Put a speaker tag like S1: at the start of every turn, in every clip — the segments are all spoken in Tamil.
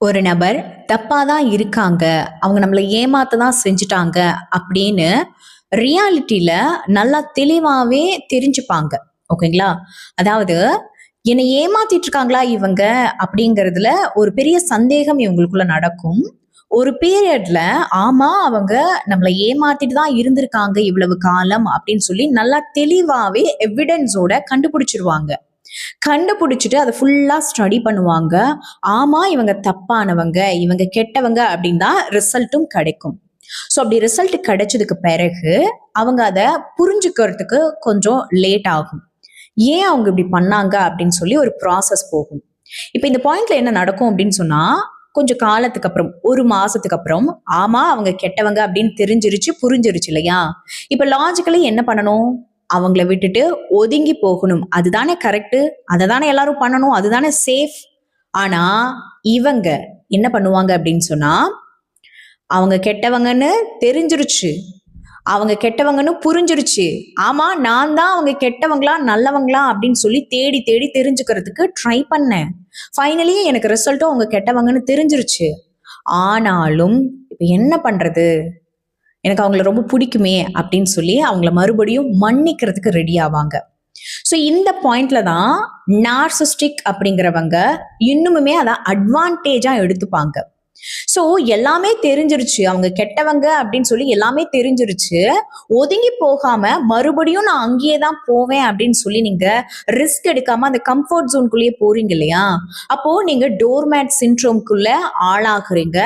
S1: ஒரு நபர் தப்பா தான் இருக்காங்க, அவங்க நம்மள ஏமாத்த தான் செஞ்சுட்டாங்க அப்படின்னு ரியாலிட்டில நல்லா தெளிவாவே தெரிஞ்சுப்பாங்க. ஓகேங்களா? அதாவது என்னை ஏமாத்திட்டு இருக்காங்களா இவங்க அப்படிங்கிறதுல ஒரு பெரிய சந்தேகம் இவங்களுக்குள்ள நடக்கும். ஒரு பீரியட்ல ஆமா அவங்க நம்மள ஏமாத்திட்டு தான் இருந்திருக்காங்க இவ்வளவு காலம் அப்படின்னு சொல்லி நல்லா தெளிவாவே எவிடன்ஸோட கண்டுபிடிச்சிருவாங்க. கண்டுபிடிச்சிட்டு அதை ஃபுல்லா ஸ்டடி பண்ணுவாங்க. ஆமா இவங்க தப்பானவங்க, இவங்க கெட்டவங்க அப்படின்னு தான் ரிசல்ட்டும் கிடைக்கும். ஸோ அப்படி ரிசல்ட் கிடைச்சதுக்கு பிறகு அவங்க அதை புரிஞ்சுக்கிறதுக்கு கொஞ்சம் லேட் ஆகும். ஏன் அவங்க இப்படி பண்ணாங்க அப்படின்னு சொல்லி ஒரு ப்ராசஸ் போகும். இப்போ இந்த பாயிண்ட்ல என்ன நடக்கும் அப்படின்னு சொன்னா, கொஞ்சம் காலத்துக்கு அப்புறம், ஒரு மாசத்துக்கு அப்புறம், ஆமா அவங்க கெட்டவங்க அப்படின்னு தெரிஞ்சிருச்சு, புரிஞ்சிருச்சு இல்லையா? இப்ப லாஜிக்கலி என்ன பண்ணணும்? அவங்கள விட்டுட்டு ஒதுங்கி போகணும். அதுதானே கரெக்ட். அதை தானே எல்லாரும் பண்ணணும். அதுதானே சேஃப். ஆனா இவங்க என்ன பண்ணுவாங்க அப்படின்னு சொன்னா, அவங்க கெட்டவங்கன்னு தெரிஞ்சிருச்சு, அவங்க கெட்டவங்கன்னு புரிஞ்சிருச்சு, ஆமா நான் தான் அவங்க கெட்டவங்களா நல்லவங்களா அப்படின்னு சொல்லி தேடி தேடி தெரிஞ்சுக்கிறதுக்கு ட்ரை பண்ணேன். ஃபைனலி எனக்கு ரிசல்ட்டும் அவங்க கெட்டவங்கன்னு தெரிஞ்சிருச்சு. ஆனாலும் இப்ப என்ன பண்றது, எனக்கு அவங்கள ரொம்ப பிடிக்குமே அப்படின்னு சொல்லி அவங்கள மறுபடியும் மன்னிக்கிறதுக்கு ரெடி ஆவாங்க. ஸோ இந்த பாயிண்ட்ல தான் நார்சிஸ்டிக் அப்படிங்கிறவங்க இன்னுமுமே அதை அட்வான்டேஜா எடுத்துப்பாங்க. ஸோ எல்லாமே தெரிஞ்சிருச்சு, அவங்க கெட்டவங்க அப்படின்னு சொல்லி எல்லாமே தெரிஞ்சிருச்சு, ஒதுங்கி போகாம மறுபடியும் நான் அங்கேயே தான் போவேன் அப்படின்னு சொல்லி நீங்க ரிஸ்க் எடுக்காம அந்த கம்ஃபர்ட் ஜோனுக்குள்ளேயே போறீங்க இல்லையா? அப்போ நீங்க டோர்மேட் சிண்ட்ரோம்குள்ள ஆளாகுறீங்க.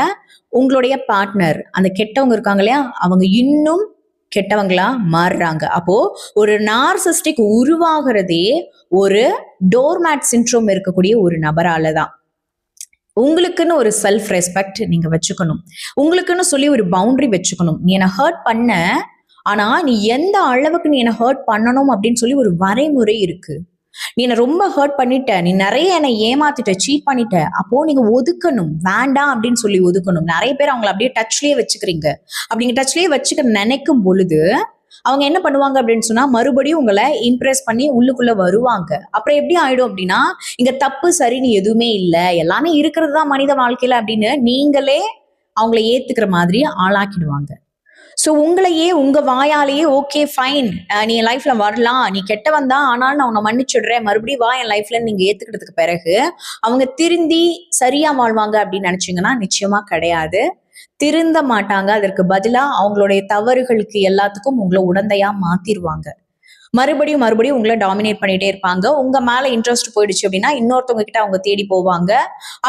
S1: உங்களுடைய பார்ட்னர் அந்த கெட்டவங்க இருக்காங்க இல்லையா, அவங்க இன்னும் கெட்டவங்களா மாறுறாங்க. அப்போ ஒரு நார்சிஸ்டிக் உருவாகிறதே ஒரு டோர்மேட் சிண்ட்ரோம் இருக்கக்கூடிய ஒரு நபரால தான். உங்களுக்குன்னு ஒரு செல்ஃப் ரெஸ்பெக்ட் நீங்க வச்சுக்கணும். உங்களுக்குன்னு சொல்லி ஒரு பவுண்டரி வச்சுக்கணும். நீ என்ன ஹர்ட் பண்ண, ஆனா நீ எந்த அளவுக்கு நீ என்ன ஹர்ட் பண்ணணும் அப்படின்னு சொல்லி ஒரு வரைமுறை இருக்கு. நீ என்ன ரொம்ப ஹர்ட் பண்ணிட்ட, நீ நிறைய என்னை ஏமாத்திட்ட, சீட் பண்ணிட்ட, அப்போ நீங்க ஒதுக்கணும். வேண்டாம் அப்படின்னு சொல்லி ஒதுக்கணும். நிறைய பேர் அவங்கள அப்படியே டச்லயே வச்சுக்கிறீங்க. அப்படிங்க டச்லயே வச்சுக்க நினைக்கும் பொழுது அவங்க என்ன பண்ணுவாங்க அப்படின்னு சொன்னா, மறுபடியும் உங்களை இம்ப்ரெஸ் பண்ணி உள்ளுக்குள்ள வருவாங்க. அப்புறம் எப்படி ஆயிடும் அப்படின்னா, இங்க தப்பு சரின்னு எதுவுமே இல்லை, எல்லாமே இருக்கிறது தான் மனித வாழ்க்கையில அப்படின்னு நீங்களே அவங்கள ஏத்துக்கிற மாதிரி ஆளாக்கிடுவாங்க. ஸோ உங்களையே உங்க வாயாலேயே ஓகே ஃபைன், நீ என் லைஃப்ல வரலாம், நீ கெட்டவன் தான், ஆனாலும் நான் உன்னை மன்னிச்சுடுறேன், மறுபடியும் வா என் லைஃப்ல நீங்க ஏத்துக்கிட்டதுக்கு பிறகு அவங்க திருந்தி சரியா வாழ்வாங்க அப்படின்னு நினைச்சீங்கன்னா நிச்சயமா கிடையாது. திருந்த மாட்டாங்க. அதற்கு பதிலா அவங்களுடைய தவறுகளுக்கு எல்லாத்துக்கும் உங்களை உடந்தையா மாத்திருவாங்க. மறுபடியும் மறுபடியும் உங்களை டாமினேட் பண்ணிட்டே இருப்பாங்க. உங்க மேல இன்ட்ரெஸ்ட் போயிடுச்சு அப்படின்னா இன்னொருத்தவங்க கிட்ட அவங்க தேடி போவாங்க.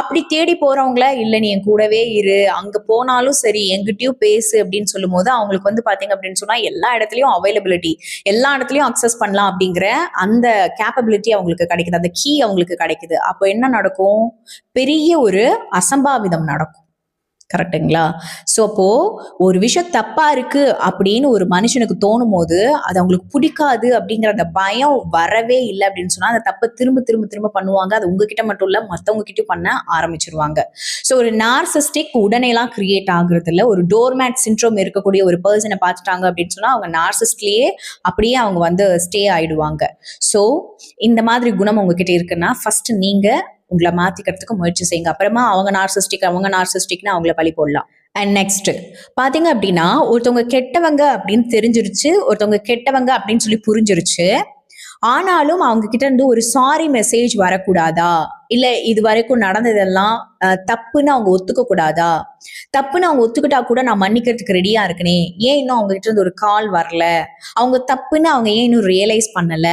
S1: அப்படி தேடி போறவங்கள இல்ல நீ என் கூடவே இரு, அங்க போனாலும் சரி என்கிட்டயும் பேசு அப்படின்னு சொல்லும் போது அவங்களுக்கு வந்து பாத்தீங்க அப்படின்னு சொன்னா எல்லா இடத்துலயும் அவைலபிலிட்டி, எல்லா இடத்துலயும் அக்சஸ் பண்ணலாம் அப்படிங்கிற அந்த கேப்பபிலிட்டி அவங்களுக்கு கிடைக்குது, அந்த கீ அவங்களுக்கு கிடைக்குது. அப்போ என்ன நடக்கும்? பெரிய ஒரு அசம்பாவிதம் நடக்கும். கரெக்டுங்களா? ஸோ அப்போ ஒரு விஷயம் தப்பா இருக்கு அப்படின்னு ஒரு மனுஷனுக்கு தோணும் போது அது அவங்களுக்கு பிடிக்காது அப்படிங்கிற அந்த பயம் வரவே இல்லை அப்படின்னு சொன்னா அந்த தப்பை திரும்ப திரும்ப திரும்ப பண்ணுவாங்க. அது உங்ககிட்ட மட்டும் இல்ல, மற்றவங்க கிட்டயும் பண்ண ஆரம்பிச்சிருவாங்க. ஸோ ஒரு நார்சிஸ்டிக் உடனே எல்லாம் கிரியேட் ஆகுறது இல்லை. ஒரு டோர்மேட் சிண்ட்ரோம் இருக்கக்கூடிய ஒரு பர்சனை பார்த்துட்டாங்க அப்படின்னு சொன்னா அவங்க நார்சிஸ்ட்லயே அப்படியே அவங்க வந்து ஸ்டே ஆயிடுவாங்க. ஸோ இந்த மாதிரி குணம் உங்ககிட்ட இருக்குன்னா ஃபர்ஸ்ட் நீங்க உங்களை மாத்திக்கிறதுக்கு முயற்சி செய்யுங்க. அப்புறமா அவங்க நார்சிஸ்டிக்னு அவங்கள பழி போடலாம். அண்ட் நெக்ஸ்ட் பாத்தீங்க அப்படின்னா, ஒருத்தவங்க கெட்டவங்க அப்படின்னு தெரிஞ்சிருச்சு, ஒருத்தவங்க கெட்டவங்க அப்படின்னு சொல்லி புரிஞ்சிருச்சு. ஆனாலும் அவங்க கிட்ட இருந்து ஒரு சாரி மெசேஜ் வரக்கூடாதா? இல்ல இது வரைக்கும் நடந்ததெல்லாம் தப்புன்னு அவங்க ஒத்துக்க கூடாதா? தப்புன்னு அவங்க ஒத்துக்கிட்டா கூட நான் மன்னிக்கிறதுக்கு ரெடியா இருக்கனே, ஏன் இன்னும் அவங்க கிட்ட இருந்து ஒரு கால் வரல? அவங்க தப்புன்னு அவங்க ஏன் இன்னும் ரியலைஸ் பண்ணல?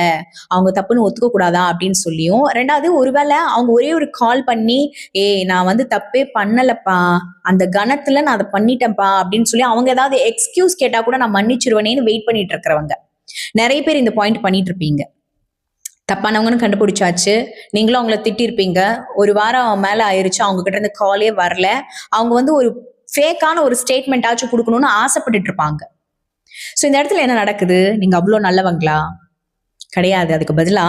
S1: அவங்க தப்புன்னு ஒத்துக்க கூடாதா அப்படின்னு சொல்லியும், ரெண்டாவது ஒருவேளை அவங்க ஒரே ஒரு கால் பண்ணி ஏய் நான் வந்து தப்பே பண்ணலப்பா, அந்த கணத்துல நான் அதை பண்ணிட்டேன்ப்பா அப்படின்னு சொல்லி அவங்க ஏதாவது எக்ஸ்கியூஸ் கேட்டா கூட நான் மன்னிச்சிருவேனேன்னு வெயிட் பண்ணிட்டு இருக்கிறவங்க நிறைய பேர் இந்த பாயிண்ட் பண்ணிட்டு இருப்பீங்க. தப்பானவங்கன்னு கண்டுபிடிச்சாச்சு, நீங்களும் அவங்கள திட்டிருப்பீங்க, ஒரு வாரம் மேல ஆயிருச்சு, அவங்க கிட்ட இருந்து காலே வரல, அவங்க வந்து ஒரு ஃபேக்கான ஒரு ஸ்டேட்மெண்ட் ஆச்சும் கொடுக்கணும்னு ஆசைப்பட்டுட்டு இருப்பாங்க. ஸோ இந்த இடத்துல என்ன நடக்குது? நீங்க அவ்வளோ நல்லவங்களா? கிடையாது. அதுக்கு பதிலா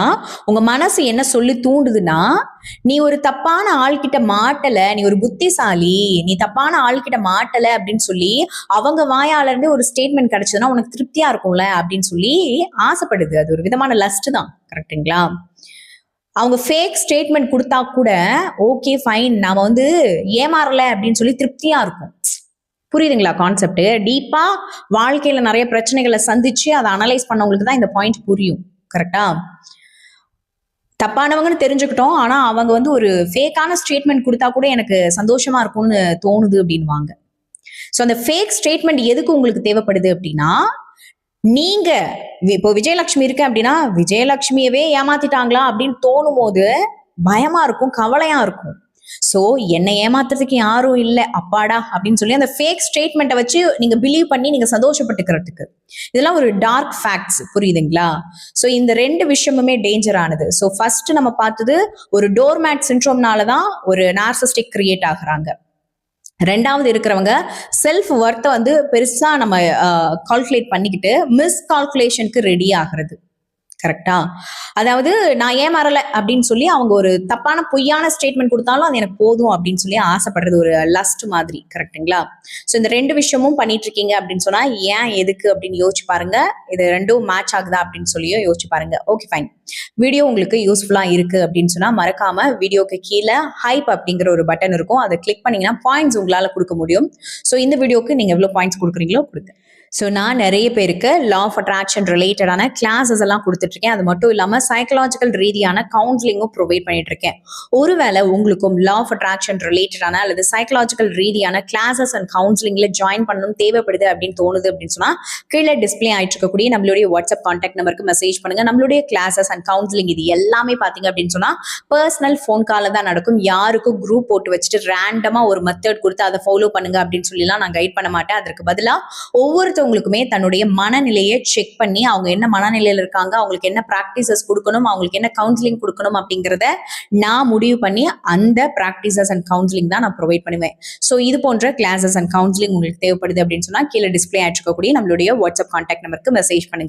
S1: உங்க மனசு என்ன சொல்லி தூண்டுதுன்னா, நீ ஒரு தப்பான ஆள்கிட்ட மாட்டல, நீ ஒரு புத்திசாலி, நீ தப்பான ஆள்கிட்ட மாட்டல அப்படின்னு சொல்லி அவங்க வாயால இருந்து ஒரு ஸ்டேட்மெண்ட் கிடைச்சதுன்னா உனக்கு திருப்தியா இருக்கும்ல அப்படின்னு சொல்லி ஆசைப்படுது. அது ஒரு விதமான லஸ்ட் தான். கரெக்டுங்களா? அவங்க ஃபேக் ஸ்டேட்மெண்ட் கொடுத்தா கூட ஓகே ஃபைன், நாம வந்து ஏமாறல அப்படின்னு சொல்லி திருப்தியா இருக்கும். புரியுதுங்களா கான்செப்ட்? டீப்பா வாழ்க்கையில நிறைய பிரச்சனைகளை சந்திச்சு அதை அனலைஸ் பண்ணவங்களுக்கு தான் இந்த பாயிண்ட் புரியும். கரெக்டா? தப்பானவங்கன்னு தெரிஞ்சுக்கிட்டோம், ஆனா அவங்க வந்து ஒரு ஃபேக்கான ஸ்டேட்மெண்ட் கொடுத்தா கூட எனக்கு சந்தோஷமா இருக்கும்னு தோணுது அப்படின்வாங்க. ஸோ அந்த ஃபேக் ஸ்டேட்மெண்ட் எதுக்கு உங்களுக்கு தேவைப்படுது அப்படின்னா, நீங்க இப்போ விஜயலட்சுமி இருக்கு அப்படின்னா விஜயலட்சுமியவே ஏமாத்திட்டாங்களா அப்படின்னு தோணும் போது பயமா இருக்கும், கவலையா இருக்கும். சோ என்னை ஏமாத்துறதுக்கு யாரும் இல்லை அப்பாடா அப்படின்னு சொல்லி அந்த ஃபேக் ஸ்டேட்மெண்ட்டை வச்சு நீங்க பிலீவ் பண்ணி நீங்க சந்தோஷப்பட்டுக்கிறதுக்கு, இதெல்லாம் ஒரு டார்க் ஃபேக்ட்ஸ். புரியுதுங்களா? ஸோ இந்த 2 விஷயமுமே டேஞ்சர் ஆனது. ஸோ ஃபர்ஸ்ட் நம்ம பார்த்தது ஒரு டோர்மேட் சிண்ட்ரோம்னால தான் ஒரு நார்சிஸ்டிக் கிரியேட் ஆகுறாங்க. ரெண்டாவது இருக்கிறவங்க செல்ஃப் ஒர்த்தை வந்து பெருசா நம்ம கால்குலேட் பண்ணிக்கிட்டு மிஸ் கால்குலேஷனுக்கு ரெடி ஆகிறது. கரெக்டா? அதாவது நான் ஏமாறல அப்படின்னு சொல்லி அவங்க ஒரு தப்பான பொய்யான ஸ்டேட்மெண்ட் கொடுத்தாலும் அது எனக்கு போதும் அப்படின்னு சொல்லி ஆசைப்படுறது ஒரு லஸ்ட் மாதிரி. கரெக்டுங்களா? ஸோ இந்த 2 விஷயமும் பண்ணிட்டு இருக்கீங்க அப்படின்னு சொன்னா ஏன் எதுக்கு அப்படின்னு யோசிச்சு பாருங்க. இது ரெண்டும் மேட்ச் ஆகுதா அப்படின்னு சொல்லியோ யோசிச்சு பாருங்க. Okay fine. வீடியோ உங்களுக்கு யூஸ்ஃபுல்லா இருக்கு அப்படின்னு சொன்னா மறக்காம வீடியோக்கு கீழே ஹைப் அப்படிங்கிற ஒரு பட்டன் இருக்கும், அதை கிளிக் பண்ணீங்கன்னா பாயிண்ட்ஸ் உங்களால கொடுக்க முடியும். ஸோ இந்த வீடியோக்கு நீங்க எவ்வளவு பாயிண்ட்ஸ் கொடுக்குறீங்களோ கொடுங்க. ஸோ நான் நிறைய பேருக்கு லா ஆஃப் அட்ராக்ஷன் ரிலேட்டடான கிளாஸஸ் எல்லாம் கொடுத்துட்டு இருக்கேன். அது மட்டும் இல்லாமல் சைக்கலாஜிக்கல் ரீதியான கவுன்சிலிங்கும் ப்ரொவைட் பண்ணிட்டு இருக்கேன். ஒருவேளை உங்களுக்கும் லா ஆஃப் அட்ராக்ஷன் ரிலேட்டடான அல்லது சைக்கலாஜிக்கல் ரீதியான கிளாஸஸ் அண்ட் கவுன்சிலிங்ல ஜாயின் பண்ணணும் தேவைப்படுது அப்படின்னு தோணுது அப்படின்னு சொன்னா கீழே டிஸ்பிளே ஆயிட்டு இருக்கக்கூடிய நம்மளுடைய வாட்ஸ்அப் கான்டாக்ட் நம்பருக்கு மெசேஜ் பண்ணுங்க. நம்மளுடைய கிளாஸஸ் அண்ட் கவுன்சிலிங் இது எல்லாமே பாத்தீங்க அப்படின்னு சொன்னா பர்சனல் ஃபோன் கால தான் நடக்கும். யாருக்கும் குரூப் போட்டு வச்சுட்டு ரேண்டமா ஒரு மெத்தட் கொடுத்து அதை ஃபாலோ பண்ணுங்க அப்படின்னு சொல்லிலாம் நான் கைட் பண்ண மாட்டேன். அதற்கு பதிலாக ஒவ்வொருத்தவங்களுக்குமே தன்னுடைய மனநிலையை செக் பண்ணி அவங்க என்ன மனநிலையில இருக்காங்க, அவங்களுக்கு என்ன பிராக்டிசஸ் கொடுக்கணும், அவங்களுக்கு என்ன கவுன்சிலிங் கொடுக்கணும் அப்படிங்கிறத நான் முடிவு பண்ணி அந்த பிராக்டிசஸ் அண்ட் கவுன்சிலிங் தான் நான் ப்ரொவைட் பண்ணுவேன். ஸோ இது போன்ற கிளாஸஸ் அண்ட் கவுன்சிலிங் உங்களுக்கு தேவைப்படுது அப்படின்னு சொன்னா கீழே டிஸ்பிளே ஆயிட்டு இருக்கக்கூடிய நம்மளுடைய வாட்ஸ்அப் கான்டாக்ட் நம்பருக்கு மெசேஜ் பண்ணுங்க.